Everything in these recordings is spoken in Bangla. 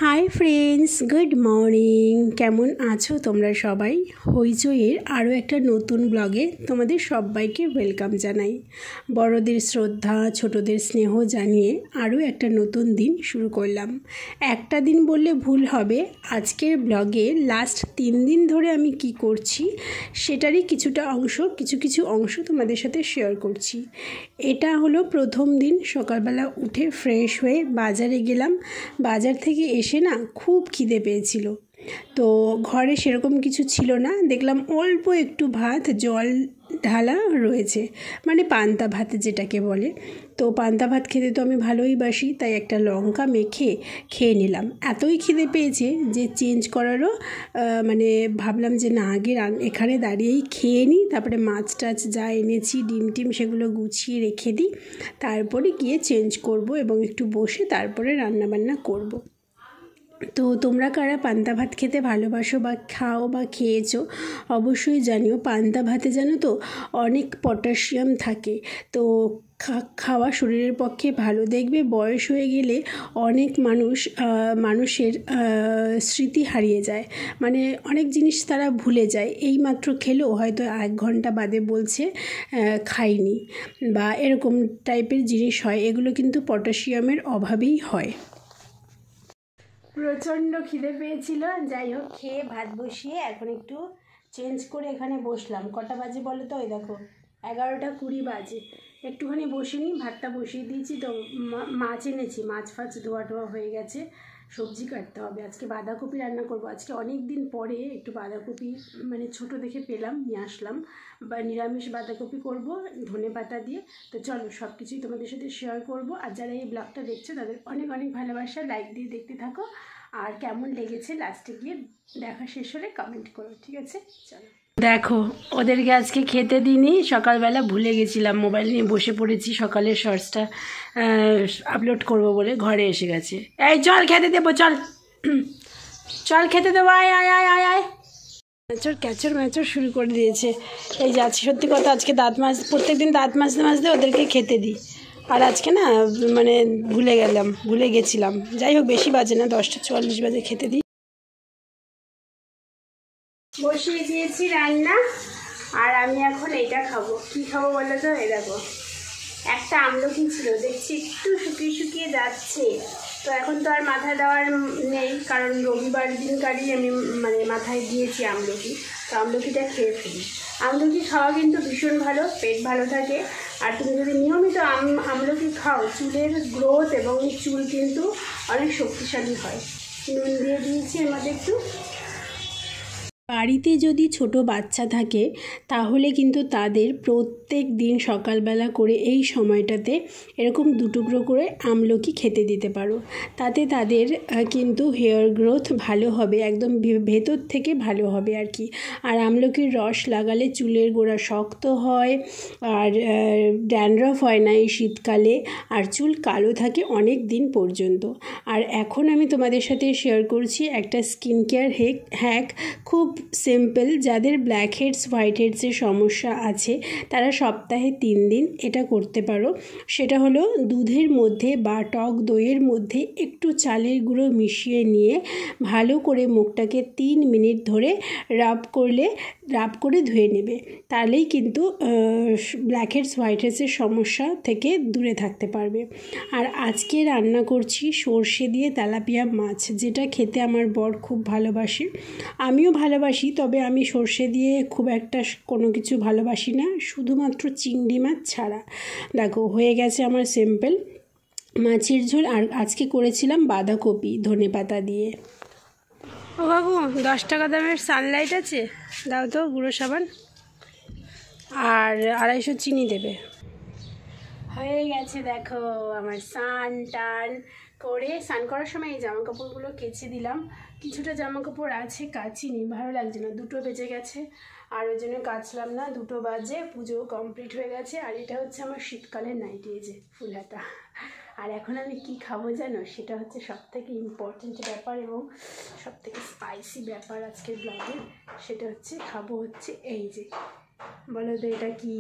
Hi friends, good morning. কেমন আছো তোমরা সবাই? হইচইয়ের আরও একটা নতুন ব্লগে তোমাদের সবাইকে ওয়েলকাম জানাই। বড়দের শ্রদ্ধা, ছোটদের স্নেহ জানিয়ে আরও একটা নতুন দিন শুরু করলাম। একটা দিন বললে ভুল হবে, আজকের ব্লগে লাস্ট 3 দিন ধরে আমি কি করছি সেটারই কিছু অংশ তোমাদের সাথে শেয়ার করছি। এটা হলো প্রথম দিন। সকালবেলা উঠে ফ্রেশ হয়ে বাজারে গেলাম। বাজার থেকে এসে না খুব খিদে পেয়েছিল, তো ঘরে সেরকম কিছু ছিল না। দেখলাম অল্প একটু ভাত জল ঢালা রয়েছে, মানে পান্তা ভাত যেটাকে বলে। তো পান্তা ভাত খেতে তো আমি ভালোই বাসি, তাই একটা লঙ্কা মেখে খেয়ে নিলাম। এতই খিদে পেয়েছে যে চেঞ্জ করারও মানে ভাবলাম যে না, আগে এখানে দাঁড়িয়েই খেয়ে নিই, তারপরে মাছ টাছ যা এনেছি ডিম টিম সেগুলো গুছিয়ে রেখে দিই, তারপরে গিয়ে চেঞ্জ করব এবং একটু বসে তারপরে রান্নাবান্না করব। তো তোমরা কারা পান্তা ভাত খেতে ভালোবাসো বা খাও বা খেয়েছো অবশ্যই জানিও। পান্তা ভাতে জানো তো অনেক পটাশিয়াম থাকে, তো খাওয়া শরীরের পক্ষে ভালো। দেখবে বয়স হয়ে গেলে অনেক মানুষের স্মৃতি হারিয়ে যায়, মানে অনেক জিনিস তারা ভুলে যায়। এইমাত্র খেলো, হয়তো 1 ঘন্টা বাদে বলছে খাইনি, বা এরকম টাইপের জিনিস হয়। এগুলো কিন্তু পটাশিয়ামের অভাবেই হয়। প্রচণ্ড খিদে পেয়েছিল, যাই হোক খেয়ে ভাত বসিয়ে এখন একটু চেঞ্জ করে এখানে বসলাম। কটা বাজে বলো তো? ওই দেখো 11:20 বাজে। একটুখানি বসে নিই, ভাতটা বসিয়ে দিয়েছি। তো মাছ এনেছি, মাছ ফাছ ধোয়া টোয়া হয়ে গেছে, সবজি কাটতে হবে। আজকে বাঁধাকপি রান্না করব। আজকে অনেক দিন পরে একটু বাঁধাকপি মানে ছোট দেখে পেলাম, নিয়ে আসলাম। বা নিরামিষ বাঁধাকপি করব ধনেপাতা দিয়ে। তো চলো সব কিছুই তোমাদের সাথে শেয়ার করব। আর যারা এই ব্লগটা দেখছে তাদের অনেক অনেক ভালোবাসা, লাইক দিয়ে দেখতে থাকো। আর কেমন লেগেছে লাস্টে গিয়ে দেখা শেষ হলে কমেন্ট করো, ঠিক আছে? চলো। দেখো ওদেরকে আজকে খেতে দিইনি, সকালবেলা ভুলে গেছিলাম, মোবাইল নিয়ে বসে পড়েছি। সকালের শর্টসটা আপলোড করব বলে ঘরে এসে গেছে। এই চল খেতে দেবো, চল চল খেতে দেবো, আয় আয় আয় আয় আয়। ক্যাচর ম্যাচর শুরু করে দিয়েছে। এই যে আজকে সত্যি কথা, আজকে প্রত্যেক দিন দাঁত মাজতে ওদেরকে খেতে দিই, আর আজকে না মানে ভুলে গেছিলাম। যাই হোক বেশি বাজে না, 10:44 বাজে খেতে দিই। বসিয়ে দিয়েছি রান্না, আর আমি এখন এইটা খাবো। কি খাবো বলো তো? এই দেখো একটা আমলকি ছিল, দেখছি একটু শুকিয়ে যাচ্ছে। তো এখন তো আর মাথায় দেওয়ার নেই, কারণ রবিবার দিনকারই আমি মানে মাথায় দিয়েছি আমলকি। তো আমলকিটা খেয়ে ফেলি। আমলকি খাওয়া কিন্তু ভীষণ ভালো, পেট ভালো থাকে। আর তুমি যদি নিয়মিত আমলকি খাও, চুলের গ্রোথ এবং চুল কিন্তু অনেক শক্তিশালী হয়। নুন দিয়ে দিয়েছি এর মধ্যে একটু। বাড়িতে যদি ছোট বাচ্চা থাকে তাহলে কিন্তু তাদের প্রত্যেক দিন সকালবেলা করে এই সময়টাতে এরকম 2 টুকরো করে আমলকি খেতে দিতে পারো। তাতে তাদের কিন্তু হেয়ার গ্রোথ ভালো হবে, একদম ভেতর থেকে ভালো হবে আর কি। আর আমলকির রস লাগালে চুলের গোড়া শক্ত হয়, আর ড্যান্ড্রফ হয় না এই শীতকালে, আর চুল কালো থাকে অনেক দিন পর্যন্ত। আর এখন আমি তোমাদের সাথে শেয়ার করছি একটা স্কিন কেয়ার হ্যাক, খুব সিম্পল। যাদের ব্ল্যাক হেডস হোয়াইট হেডসের সমস্যা আছে তারা সপ্তাহে 3 দিন এটা করতে পারো। সেটা হলো দুধের মধ্যে বা টক দইয়ের মধ্যে একটু চালের গুঁড়ো মিশিয়ে নিয়ে ভালো করে মুখটাকে 3 মিনিট ধরে রাব করে ধুয়ে নেবে। তাহলেই কিন্তু ব্ল্যাক হেডস হোয়াইট হেডসের সমস্যা থেকে দূরে থাকতে পারবে। আর আজকে রান্না করছি সর্ষে দিয়ে তেলাপিয়া মাছ, যেটা খেতে আমার বর খুব ভালোবাসে, আমিও ভালোবাসি। তবে আমি সর্ষে দিয়ে খুব একটা কোনো কিছু ভালোবাসি না, শুধুমাত্র চিংড়ি মাছ ছাড়া। দেখো হয়ে গেছে আমার সিম্পল মাছের ঝোল। আর আজকে করেছিলাম বাঁধাকপি ধনেপাতা দিয়ে। ও বাবু, 10 টাকা দামের সানলাইট আছে, দাও তো গুঁড়ো সাবান, আর 250 চিনি দেবে। হয়ে গেছে দেখো আমার স্নান করার সময় এই জামা কাপড়গুলো কেচে দিলাম। কিছুটা জামা কাপড় আছে কাচিনি, ভালো লাগছে না, 2টো বেজে গেছে, আর ওই জন্য কাচলাম না। 2টো বাজে, পুজো কমপ্লিট হয়ে গেছে। আর এটা হচ্ছে আমার শীতকালের নাইটি, এই যে ফুল হাতা। আর এখন আমি কি খাবো জানো? সেটা হচ্ছে সবথেকে ইম্পর্টেন্ট ব্যাপার এবং সবথেকে স্পাইসি ব্যাপার আজকের ব্লগে। সেটা হচ্ছে খাবো হচ্ছে এই যে, বলো তো এটা কি?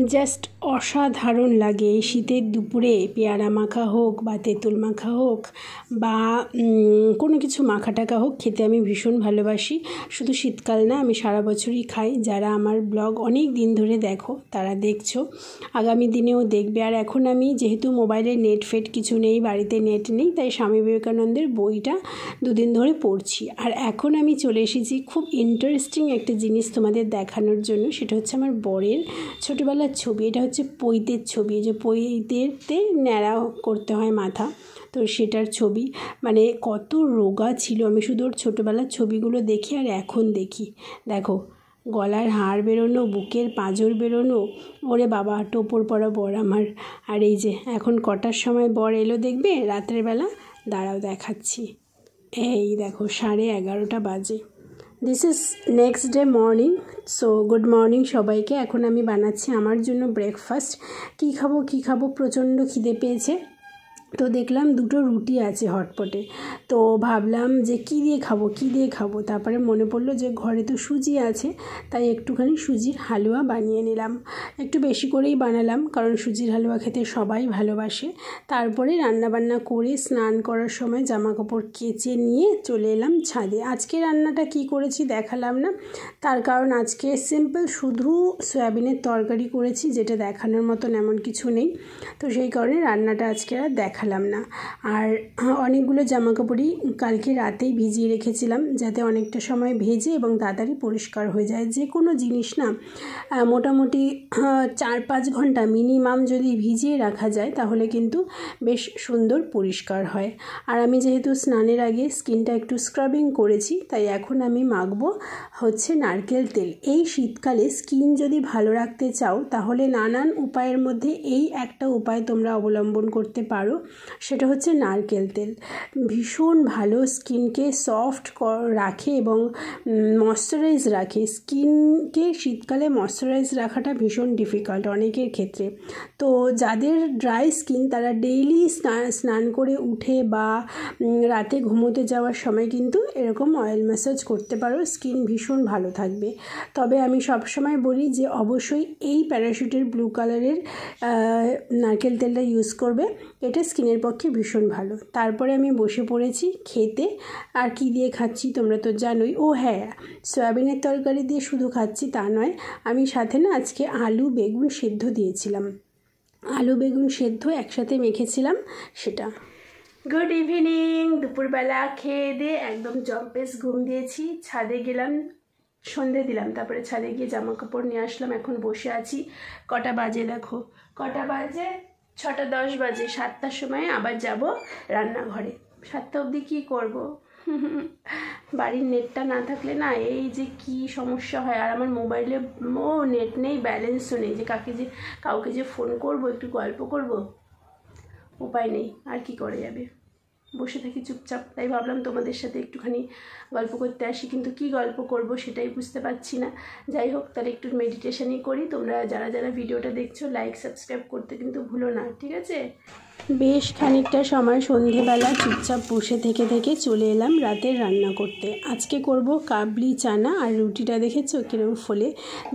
জাস্ট অসাধারণ লাগে। এই শীতের দুপুরে পেয়ারা মাখা হোক বা তেঁতুল মাখা হোক বা কোনো কিছু মাখা টাখা হোক, খেতে আমি ভীষণ ভালোবাসি। শুধু শীতকাল না, আমি সারা বছরই খাই। যারা আমার ব্লগ অনেক দিন ধরে দেখো তারা দেখছো, আগামী দিনেও দেখবে। আর এখন আমি যেহেতু মোবাইলে নেট ফেট কিছু নেই, বাড়িতে নেট নেই, তাই স্বামী বিবেকানন্দের বইটা দুদিন ধরে পড়ছি। আর এখন আমি চলে এসেছি খুব ইন্টারেস্টিং একটা জিনিস তোমাদের দেখানোর জন্য। সেটা হচ্ছে আমার বরের ছোটোবেলার ছবি। এটা হচ্ছে পৈতের ছবি, যে পৈতেতে ন্যাড়া করতে হয় মাথা, তো সেটার ছবি। মানে কত রোগা ছিল, আমি শুধু ওর ছোটোবেলার ছবিগুলো দেখি আর এখন দেখি। দেখো, গলার হাড় বেরোনো, বুকের পাঁজর বেরোনো, ওরে বাবা টোপর পরা বর আমার। আর এই যে এখন কটার সময় বর এলো দেখবে রাত্রের বেলা, দাঁড়াও দেখাচ্ছি। এই দেখো 11:30 বাজে। This is next day morning. So good morning সবাইকে। এখন আমি বানাচ্ছি আমার জন্য ব্রেকফাস্ট। কী খাবো, প্রচণ্ড খিদে পেয়েছে। তো দেখলাম 2টো রুটি আছে হটপটে, তো ভাবলাম যে কী দিয়ে খাবো। তারপরে মনে পড়লো যে ঘরে তো সুজি আছে, তাই একটুখানি সুজির হালুয়া বানিয়ে নিলাম। একটু বেশি করেই বানালাম, কারণ সুজির হালুয়া খেতে সবাই ভালোবাসে। তারপরে রান্নাবান্না করে স্নান করার সময় জামা কাপড় কেচে নিয়ে চলে এলাম ছাদে। আজকে রান্নাটা কি করেছি দেখালাম না, তার কারণ আজকে সিম্পল শুধু সয়াবিনের তরকারি করেছি, যেটা দেখানোর মতন এমন কিছু নেই। তো সেই কারণে রান্নাটা আজকে আর দেখালাম না। আর অনেকগুলো জামাকাপড়ই কালকে রাতেই ভিজিয়ে রেখেছিলাম, যাতে অনেকটা সময় ভেজে এবং তাড়াতাড়ি পরিষ্কার হয়ে যায়। যে কোনো জিনিস না মোটামুটি 4-5 ঘন্টা মিনিমাম যদি ভিজিয়ে রাখা যায়, তাহলে কিন্তু বেশ সুন্দর পরিষ্কার হয়। আর আমি যেহেতু স্নানের আগে স্কিনটা একটু স্ক্রাবিং করেছি, তাই এখন আমি মাখবো হচ্ছে নারকেল তেল। এই শীতকালে স্কিন যদি ভালো রাখতে চাও, তাহলে নানান উপায়ের মধ্যে এই একটা উপায় তোমরা অবলম্বন করতে পারো, সেটা হচ্ছে নারকেল তেল। ভীষণ ভালো স্কিনকে সফট রাখে এবং ময়শ্চারাইজ রাখে। স্কিনকে শীতকালে ময়শ্চারাইজ রাখাটা ভীষণ ডিফিকাল্ট অনেকের ক্ষেত্রে। তো যাদের ড্রাই স্কিন, তারা ডেইলি স্নান করে উঠে বা রাতে ঘুমোতে যাওয়ার সময় কিন্তু এরকম অয়েল ম্যাসাজ করতে পারো, স্কিন ভীষণ ভালো থাকবে। তবে আমি সবসময় বলি যে অবশ্যই এই প্যারাশুটের ব্লু কালারের নারকেল তেলটা ইউজ করবে, এটা স্কিনের পক্ষে ভীষণ ভালো। তারপরে আমি বসে পড়েছি খেতে। আর কি দিয়ে খাচ্ছি তোমরা তো জানোই। ও হ্যাঁ, সয়াবিনের তরকারি দিয়ে শুধু খাচ্ছি তা নয়, আমি সাথে না আজকে আলু বেগুন সেদ্ধ দিয়েছিলাম। আলু বেগুন সেদ্ধ একসাথে মেখেছিলাম সেটা। Good evening. দুপুরবেলা খেয়ে দিয়ে একদম জম্পেস ঘুম দিয়েছি, ছাদে গেলাম, সন্ধে দিলাম, তারপরে ছাদে গিয়ে জামা কাপড় নিয়ে আসলাম। এখন বসে আছি। কটা বাজে দেখো, কটা বাজে 6:10 বাজে। 7টার সময় আবার যাব রান্নাঘরে। 7টা অবধি কী করব? বাড়ির নেটটা না থাকলে না এই যে কি সমস্যা হয়। আর আমার মোবাইলে নেট নেই, ব্যালেন্সও নেই, যে কাউকে যে ফোন করব, একটু গল্প করব, উপায় নেই। আর কি করে যাবে, বসে থাকি চুপচাপ। তাই ভাবলাম তোমাদের সাথে একটুখানি গল্প করতে আসি, কিন্তু কি গল্প করব সেটাই বুঝতে পারছি না। যাই হোক, তাহলে একটু মেডিটেশনই করি। তোমরা যারা ভিডিওটা দেখছো, লাইক সাবস্ক্রাইব করতে কিন্তু ভুলো না, ঠিক আছে? বেশ খানিকটা সময় সন্ধেবেলা চুপচাপ বসে থেকে চলে এলাম রাতের রান্না করতে। আজকে করব কাবলি চানা। আর রুটিটা দেখেছো কীরকম ফোলে?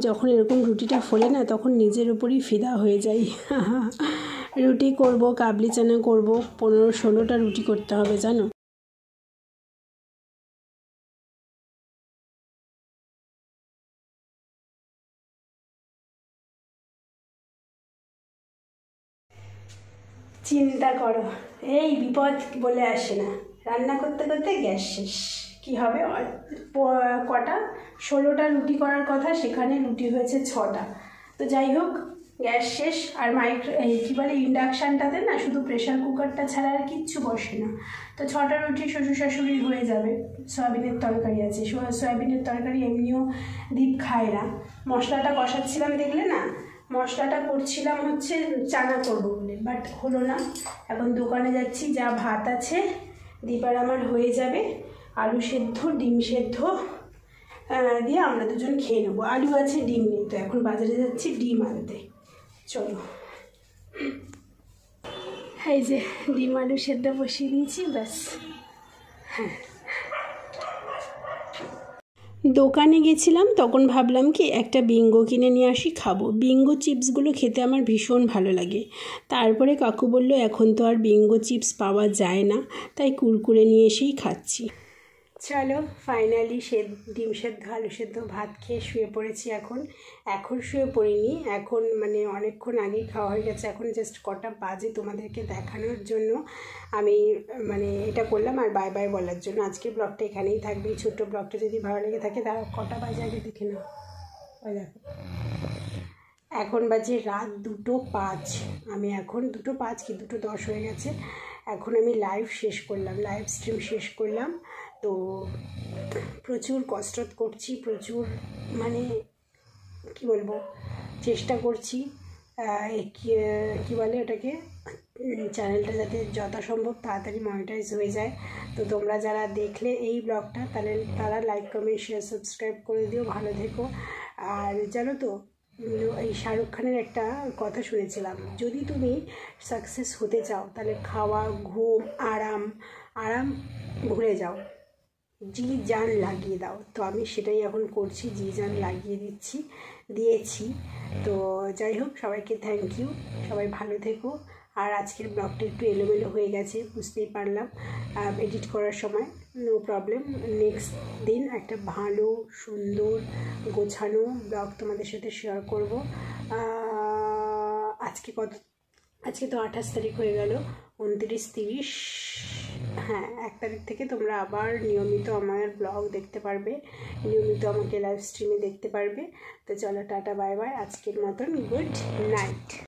যখন এরকম রুটিটা ফোলে না, তখন নিজের উপরই ফিদা হয়ে যাই। রুটি করব, কাবলি চানা করব, 15-16টা রুটি করতে হবে জানো। চিন্তা করো, এই বিপদ বলে আসে না। রান্না করতে করতে গ্যাস শেষ, কী হবে? কটা 16টা রুটি করার কথা, সেখানে রুটি হয়েছে 6টা। তো যাই হোক, গ্যাস শেষ। আর কী বলে, ইন্ডাকশানটাতে না শুধু প্রেশার কুকারটা ছাড়া আর কিচ্ছু বসে না। তো 6টা রুটি শ্বশুর শাশুড়ির হয়ে যাবে। সয়াবিনের তরকারি আছে, সয়াবিনের তরকারি এমনিও দীপ খায় না। মশলাটা কষাচ্ছিলাম দেখলে না, মশলাটা করছিলাম হচ্ছে চানা করবো বলে, বাট হলো না। এখন দোকানে যাচ্ছি, যা ভাত আছে দীপার আমার হয়ে যাবে। আলু সেদ্ধ, ডিম সেদ্ধ দিয়ে আমরা দুজন খেয়ে নেবো। আলু আছে, ডিম নেই, তো এখন বাজারে যাচ্ছি ডিম আনতে। চলো, এই যে ডিম আলু সেদ্ধ বসিয়ে দিয়েছি, ব্যাস। হ্যাঁ, দোকানে গেছিলাম, তখন ভাবলাম কি একটা বিঙ্গো কিনে নিয়ে আসি, খাবো। বিঙ্গো চিপসগুলো খেতে আমার ভীষণ ভালো লাগে। তারপরে কাকু বলল এখন তো আর বিঙ্গো চিপস পাওয়া যায় না, তাই কুরকুরে নিয়ে এসেই খাচ্ছি। চলো ফাইনালি ডিম সেদ্ধ আলু সেদ্ধ ভাত খেয়ে শুয়ে পড়েছি। এখন শুয়ে পড়িনি, এখন মানে অনেকক্ষণ আগেই খাওয়া হয়ে গেছে। এখন জাস্ট কটা বাজে তোমাদেরকে দেখানোর জন্য আমি মানে এটা করলাম, আর বাই বাই বলার জন্য। আজকে ব্লগটা এখানেই থাকবে। এই ছোট্ট ব্লগটা যদি ভালো লেগে থাকে তারা কটা বাজে আগে দেখে নাও। ওই দেখো এখন বাজে রাত 2:05। আমি এখন 2:05 কি 2:10 হয়ে গেছে। এখন আমি লাইভ স্ট্রিম শেষ করলাম। তো প্রচুর কসরত করছি, প্রচুর মানে কি বলবো, চেষ্টা করছি কি বলে ওটাকে, চ্যানেলটা যাতে যথাসম্ভব তাড়াতাড়ি মনিটাইজ হয়ে যায়। তো তোমরা যারা দেখলে এই ব্লগটা তারা লাইক কমেন্ট শেয়ার সাবস্ক্রাইব করে দিও। ভালো থেকো। আর জানো তো, এই শাহরুখ খানের একটা কথা শুনেছিলাম, যদি তুমি সাকসেস হতে চাও তাহলে খাওয়া, ঘুম, আরাম ভুলে যাও, জি জান লাগিয়ে দাও। তো আমি সেটাই এখন করছি, জি জান লাগিয়ে দিয়েছি। তো যাই হোক, সবাইকে থ্যাংক ইউ, সবাই ভালো থেকো। আর আজকের ব্লগটা একটু এলোমেলো হয়ে গেছে, বুঝতেই পারলাম এডিট করার সময়, নো প্রবলেম। নেক্সট দিন একটা ভালো সুন্দর গোছানো ব্লগ তোমাদের সাথে শেয়ার করব। আজকে তো 28 তারিখ হয়ে গেল, 29, 30, হ্যাঁ 1 তারিখ থেকে তোমরা আবার নিয়মিত আমার ব্লগ দেখতে পারবে, নিয়মিত আমাকে লাইভ স্ট্রিমে দেখতে পারবে। তো চলো টাটা বাই বাই, আজকের মতন গুড নাইট।